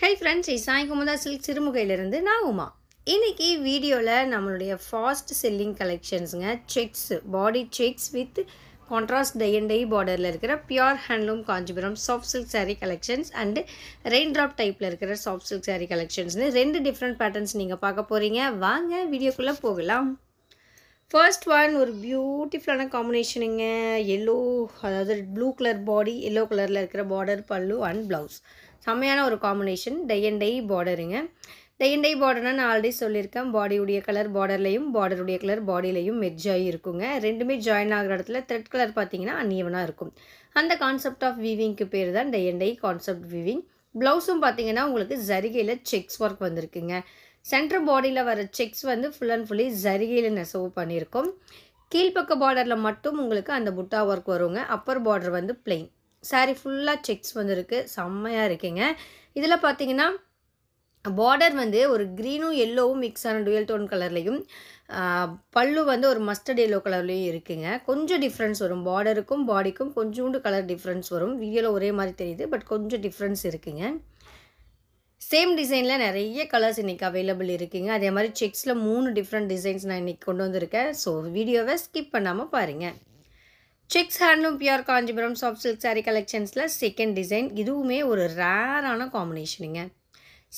Hey friends, Isai Kumada Silk Sirumugailirundu na Uma. இன்னைக்கு வீடியோல நம்மளுடைய ஃபாஸ்ட் செல்லிங் கலெக்ஷன்ஸ்ங்க checks body checks with contrast tie and tie பார்டர்ல இருக்கிற pure handloom Kanchipuram soft silk saree collections and rain drop டைப்ல இருக்கிற soft silk saree கலெக்ஷன்ஸ்னு ரெண்டு different patterns நீங்க பார்க்க போறீங்க. வாங்க வீடியோக்குள்ள போகலாம். ஃபர்ஸ்ட் ஒன் ஒரு பியூட்டிஃபுல்லான காம்பினேஷனுங்க. yellow அதாவது ப்ளூ கலர் பாடி yellow கலர்ல இருக்கிற பார்டர் பல்லு அண்ட் ப்ளவுஸ். செமையான ஒரு காம்பினேஷன் டை அண்ட் டை பார்டருங்க. டை அண்ட் டை பார்டர்னா நான் ஆல்ரெடி சொல்லியிருக்கேன். பாடியுடைய கலர் பார்டர்லையும் பார்டருடைய கலர் பாடியிலையும் மெர்ஜ் ஆகி இருக்குங்க. ரெண்டுமே ஜாயின் ஆகிற இடத்துல த்ரெட் கலர் பார்த்தீங்கன்னா அன்ஈவனாக இருக்கும். அந்த கான்செப்ட் ஆஃப் வீவிங்க்கு பேர் தான் tie and dye concept weaving. ப்ளவுஸும் பார்த்தீங்கன்னா உங்களுக்கு ஜரிகையில் செக்ஸ் ஒர்க் வந்திருக்குங்க. சென்டர் பாடியில் வர செக்ஸ் வந்து ஃபுல் அண்ட் ஃபுல்லி ஜரிகையில் நெசவு பண்ணியிருக்கோம். கீழ்ப்பக்க பார்டரில் மட்டும் உங்களுக்கு அந்த புட்டா ஒர்க் வருங்க. அப்பர் பார்டர் வந்து பிளெயின். சாரீ ஃபுல்லாக செக்ஸ் வந்துருக்கு. செம்மையாக இருக்குங்க. இதில் பார்த்தீங்கன்னா பார்டர் வந்து ஒரு க்ரீனும் எல்லோவும் மிக்ஸ் ஆன டுவெல் டோன் கலர்லையும் பல்லு வந்து ஒரு மஸ்டர்ட் எல்லோ கலர்லையும் இருக்குங்க. கொஞ்சம் டிஃப்ரென்ஸ் வரும். பார்டருக்கும் பாடிக்கும் கொஞ்சோண்டு கலர் டிஃப்ரென்ஸ் வரும். வீடியோவில் ஒரே மாதிரி தெரியுது, பட் கொஞ்சம் டிஃப்ரென்ஸ் இருக்குங்க. சேம் டிசைனில் நிறைய கலர்ஸ் இன்றைக்கி அவைலபிள் இருக்குங்க. அதே மாதிரி செக்ஸில் 3 டிஃப்ரெண்ட் டிசைன்ஸ் நான் இன்றைக்கி கொண்டு வந்திருக்கேன். ஸோ வீடியோவை ஸ்கிப் பண்ணாமல் பாருங்கள். Checks handloom pure Kanchipuram soft silk saree கலெக்ஷன்ஸில் செகண்ட் டிசைன். இதுவுமே ஒரு ரேரான காம்பினேஷனுங்க.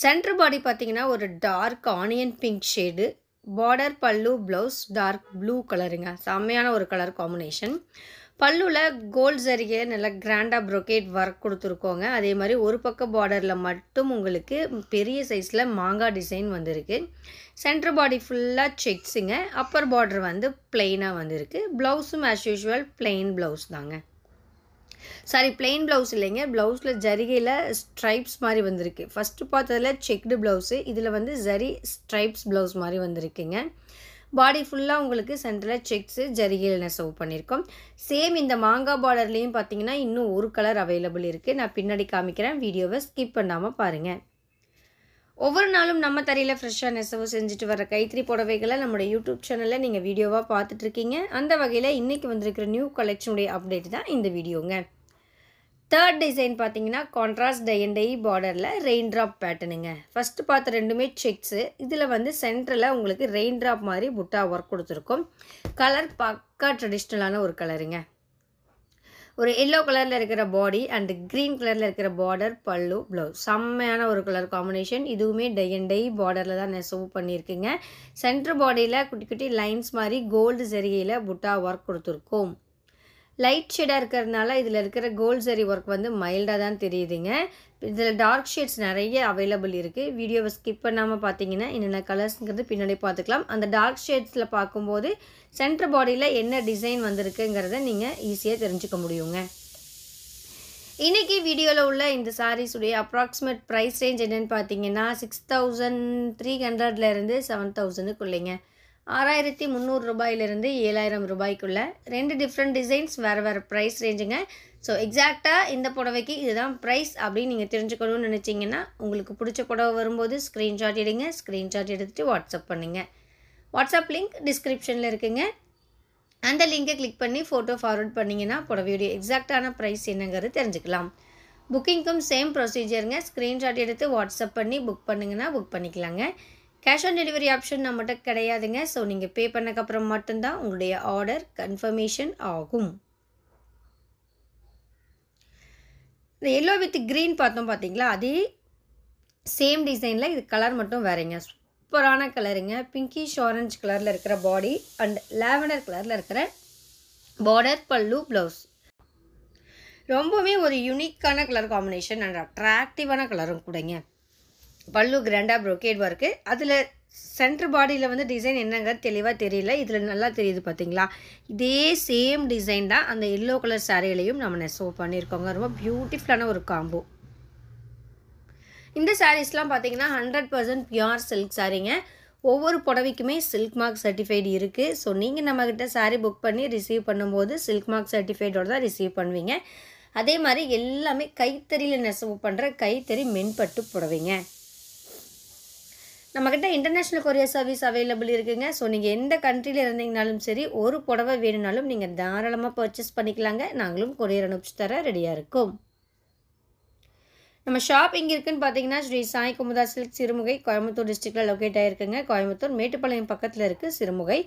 சென்டர் பாடி பார்த்தீங்கன்னா ஒரு dark onion pink shade, border pallu blouse dark blue கலருங்க. செம்மையான ஒரு கலர் காம்பினேஷன். பல்லுவில் கோல்ட் சரிகை நல்லா கிராண்டாக ப்ரொக்கேட் ஒர்க் கொடுத்துருக்கோங்க. அதே மாதிரி ஒரு பக்க பார்டரில் மட்டும் உங்களுக்கு பெரிய சைஸில் மாங்காய் டிசைன் வந்திருக்கு. சென்டர் பாடி ஃபுல்லாக செக்ஸுங்க. அப்பர் பார்டர் வந்து பிளெயினாக வந்திருக்கு. ப்ளவுஸும் ஆஸ் யூஷுவல் பிளெயின் ப்ளவுஸ் தாங்க. சாரி, பிளெயின் ப்ளவுஸ் இல்லைங்க. ப்ளவுஸில் ஜரிகையில் ஸ்ட்ரைப்ஸ் மாதிரி வந்திருக்கு. ஃபஸ்ட்டு பார்த்ததில் செக்டு ப்ளவுஸு, இதில் வந்து ஜரி ஸ்ட்ரைப்ஸ் ப்ளவுஸ் மாதிரி வந்திருக்குங்க. பாடி ஃபுல்லாக உங்களுக்கு சென்டரில் செக்ஸு ஜரிகையில் நெசவு பண்ணியிருக்கோம். சேம் இந்த மாங்காய் பார்டர்லேயும் பார்த்தீங்கன்னா இன்னும் ஒரு கலர் அவைலபிள் இருக்குது. நான் பின்னாடி காமிக்கிறேன். வீடியோவை ஸ்கிப் பண்ணாமல் பாருங்கள். ஒவ்வொரு நாளும் நம்ம தரையில் ஃப்ரெஷ்ஷாக நெசவு செஞ்சுட்டு வர கைத்தறி புடவைகளை நம்மளுடைய யூடியூப் சேனலில் நீங்கள் வீடியோவாக பார்த்துட்ருக்கீங்க. அந்த வகையில் இன்றைக்கி வந்திருக்கிற நியூ கலெக்ஷனுடைய அப்டேட் தான் இந்த வீடியோங்க. தேர்ட் டிசைன் பார்த்தீங்கன்னா கான்ட்ராஸ்ட் டை அண்ட் டை பார்டரில் ரெயின் ட்ராப் பேட்டர்னுங்க. ஃபஸ்ட்டு பார்த்த ரெண்டுமே செக்ஸு. இதில் வந்து சென்டரில் உங்களுக்கு ரெயின் ட்ராப் மாதிரி புட்டா ஒர்க் கொடுத்துருக்கோம். கலர் பக்கா ட்ரெடிஷ்னலான ஒரு கலருங்க. ஒரு எல்லோ கலரில் இருக்கிற பாடி அண்ட் க்ரீன் கலரில் இருக்கிற பார்டர் பல்லு ப்ளவுஸ். செம்மையான ஒரு கலர் காம்பினேஷன். இதுவுமே டை அண்ட் டை பார்டரில் தான் நெசவு பண்ணியிருக்குங்க. சென்டர் பாடியில் குட்டி குட்டி லைன்ஸ் மாதிரி கோல்டு சரிகையில் புட்டா ஒர்க் கொடுத்துருக்கோம். லைட் ஷேடாக இருக்கிறதுனால இதில் இருக்கிற கோல்ட் சரி ஒர்க் வந்து மைல்டாக தான் தெரியுதுங்க. இதில் டார்க் ஷேட்ஸ் நிறைய அவைலபிள் இருக்குது. வீடியோவை ஸ்கிப் பண்ணாமல் பார்த்தீங்கன்னா என்னென்ன கலர்ஸுங்கிறது பின்னாடி பார்த்துக்கலாம். அந்த டார்க் ஷேட்ஸில் பார்க்கும்போது சென்டர் பாடியில் என்ன டிசைன் வந்திருக்குங்கிறத நீங்கள் ஈஸியாக தெரிஞ்சுக்க முடியுங்க. இன்றைக்கி வீடியோவில் உள்ள இந்த சாரீஸுடைய அப்ராக்சிமேட் ப்ரைஸ் ரேஞ்ச் என்னென்னு பார்த்தீங்கன்னா 6300 7000க்குள்ளேங்க. 6300 ரூபாயிலிருந்து 7000 ரூபாய்க்குள்ள ரெண்டு டிஃப்ரெண்ட் டிசைன்ஸ் வேறு வேறு ப்ரைஸ் ரேஞ்சுங்க. ஸோ எக்ஸாக்டாக இந்த புடவைக்கு இதுதான் ப்ரைஸ் அப்படின்னு நீங்கள் தெரிஞ்சுக்கணும்னு நினச்சிங்கன்னா உங்களுக்கு பிடிச்ச புடவை வரும்போது ஸ்க்ரீன்ஷாட் எடுங்க. ஸ்க்ரீன்ஷாட் எடுத்துகிட்டு வாட்ஸ்அப் பண்ணுங்கள். வாட்ஸ்அப் லிங்க் டிஸ்கிரிப்ஷனில் இருக்குங்க. அந்த லிங்கை கிளிக் பண்ணி ஃபோட்டோ ஃபார்வர்ட் பண்ணிங்கன்னா புடவையுடைய எக்ஸாக்டான ப்ரைஸ் என்னங்கிறது தெரிஞ்சுக்கலாம். புக்கிங்க்கும் சேம் ப்ரொசீஜருங்க. ஸ்க்ரீன்ஷாட் எடுத்து வாட்ஸ்அப் பண்ணி புக் பண்ணிங்கன்னா புக் பண்ணிக்கலாங்க. கேஷ் ஆன் டெலிவரி ஆப்ஷன் நம்மகிட்ட கிடையாதுங்க. ஸோ நீங்கள் பே பண்ணக்கப்புறம் மட்டும்தான் உங்களுடைய ஆர்டர் கன்ஃபர்மேஷன் ஆகும். இந்த எல்லோ வித் க்ரீன் பார்த்தோம் பார்த்தீங்களா, அதே சேம் டிசைனில் இது கலர் மட்டும் வேறுங்க. சூப்பரான கலருங்க. பிங்கிஷ் ஆரஞ்ச் கலரில் இருக்கிற பாடி அண்ட் லாவெண்டர் கலரில் இருக்கிற பார்டர் பல்லு ப்ளவுஸ். ரொம்பவே ஒரு யூனிக்கான கலர் காம்பினேஷன் அண்ட் அட்ராக்டிவான கலரும் கூடங்க. பல்லு கிராண்டாக ப்ரொக்கேட் ஒர்க்கு. அதில் சென்டர் பாடியில் வந்து டிசைன் என்னங்கிறது தெளிவாக தெரியல. இதில் நல்லா தெரியுது பார்த்தீங்களா. இதே சேம் டிசைன் தான் அந்த எல்லோ கலர் சாரீலையும் நம்ம நெசவு பண்ணியிருக்கோங்க. ரொம்ப பியூட்டிஃபுல்லான ஒரு காம்போ. இந்த சாரீஸ்லாம் பார்த்தீங்கன்னா 100% பியூர் சில்க் சாரீங்க. ஒவ்வொரு புடவைக்குமே சில்க் மார்க் சர்டிஃபைடு இருக்குது. ஸோ நீங்கள் நம்மக்கிட்ட சாரீ புக் பண்ணி ரிசீவ் பண்ணும்போது சில்க் மார்க் சர்டிஃபைடோடு தான் ரிசீவ் பண்ணுவீங்க. அதே மாதிரி எல்லாமே கைத்தறியில் நெசவு பண்ணுற கைத்தறி மென்பட்டு புடவைங்க. நம்மக்கிட்ட இன்டர்நேஷ்னல் கொரியர் சர்வீஸ் அவைலபிள் இருக்குங்க. ஸோ நீங்கள் எந்த கண்ட்ரியில் இருந்தீங்கனாலும் சரி ஒரு புடவை வேணும்னாலும் நீங்கள் தாராளமாக பர்ச்சேஸ் பண்ணிக்கலாங்க. நாங்களும் கொரியர் அனுப்பிச்சு தர ரெடியாக இருக்கோம். நம்ம ஷாப் எங்கே இருக்குன்னு பார்த்தீங்கன்னா ஸ்ரீ சாய் குமுதா சில்க் சிறுமுகை கோயம்புத்தூர் டிஸ்ட்ரிக்டில் லொக்கேட் ஆகிருக்குங்க. கோயம்புத்தூர் மேட்டுப்பாளையம் பக்கத்தில் இருக்குது சிறுமுகை.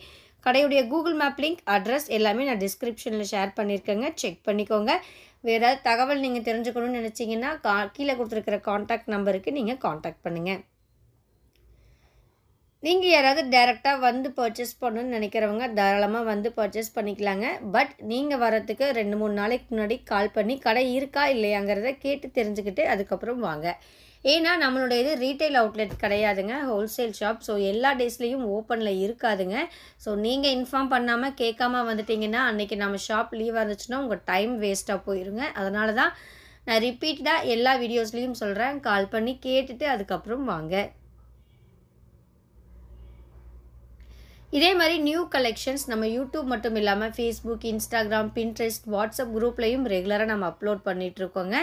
கடையுடைய கூகுள் மேப் லிங்க் அட்ரஸ் எல்லாமே நான் டிஸ்கிரிப்ஷனில் ஷேர் பண்ணியிருக்கேங்க. செக் பண்ணிக்கோங்க. வேறு ஏதாவது தகவல் நீங்கள் தெரிஞ்சுக்கணும்னு நினச்சிங்கன்னா கீழே கொடுத்துருக்கிற காண்டாக்ட் நம்பருக்கு நீங்கள் காண்டாக்ட் பண்ணுங்கள். நீங்கள் யாராவது டைரெக்டாக வந்து பர்ச்சேஸ் பண்ணணுன்னு நினைக்கிறவங்க தாராளமாக வந்து பர்ச்சேஸ் பண்ணிக்கலாங்க. பட் நீங்கள் வரத்துக்கு 2-3 நாளைக்கு முன்னாடி கால் பண்ணி கடை இருக்கா இல்லையாங்கிறத கேட்டு தெரிஞ்சுக்கிட்டு அதுக்கப்புறம் வாங்க. ஏன்னா நம்மளுடைய இது ரீட்டைல் அவுட்லெட் கிடையாதுங்க, ஹோல்சேல் ஷாப். ஸோ எல்லா டேஸ்லேயும் ஓப்பனில் இருக்காதுங்க. ஸோ நீங்கள் இன்ஃபார்ம் பண்ணாமல் கேட்காம வந்துட்டிங்கன்னா அன்றைக்கி நம்ம ஷாப் லீவாக இருந்துச்சுன்னா உங்கள் டைம் வேஸ்ட்டாக போயிருங்க. அதனால தான் நான் ரிப்பீட்டடாக எல்லா வீடியோஸ்லேயும் சொல்கிறேன், கால் பண்ணி கேட்டுட்டு அதுக்கப்புறம் வாங்க. இதே மாதிரி நியூ கலெக்ஷன்ஸ் நம்ம யூடியூப் மட்டும் இல்லாமல் ஃபேஸ்புக், இன்ஸ்டாகிராம், பின்ட்ரெஸ்ட், வாட்ஸ்அப் குரூப்லையும் ரெகுலராக நம்ம அப்லோட் பண்ணிகிட்ருக்கோங்க.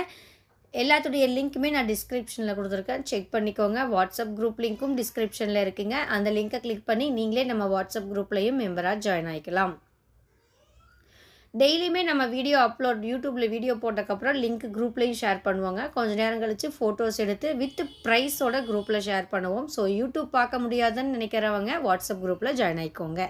எல்லாத்துடைய லிங்க்குமே நான் டிஸ்கிரிப்ஷனில் கொடுத்துருக்கேன், செக் பண்ணிக்கோங்க. வாட்ஸ்அப் குரூப் லிங்க்கும் டிஸ்கிரிப்ஷனில் இருக்குங்க. அந்த லிங்க்கை கிளிக் பண்ணி நீங்களே நம்ம வாட்ஸ்அப் குரூப்லையும் மெம்பராக ஜாயின் ஆகிக்கலாம். டெய்லியுமே நம்ம வீடியோ அப்லோட் யூடியூப்பில் வீடியோ போட்டக்கப்புறம் லிங்க் குரூப்லேயும் ஷேர் பண்ணுவாங்க. கொஞ்சம் நேரம் கழித்து ஃபோட்டோஸ் எடுத்து வித் ப்ரைஸோட குரூப்பில் ஷேர் பண்ணுவோம். ஸோ யூடியூப் பார்க்க முடியாதுன்னு நினைக்கிறவங்க வாட்ஸ்அப் குரூப்பில் ஜாயின் ஆகிக்கோங்க.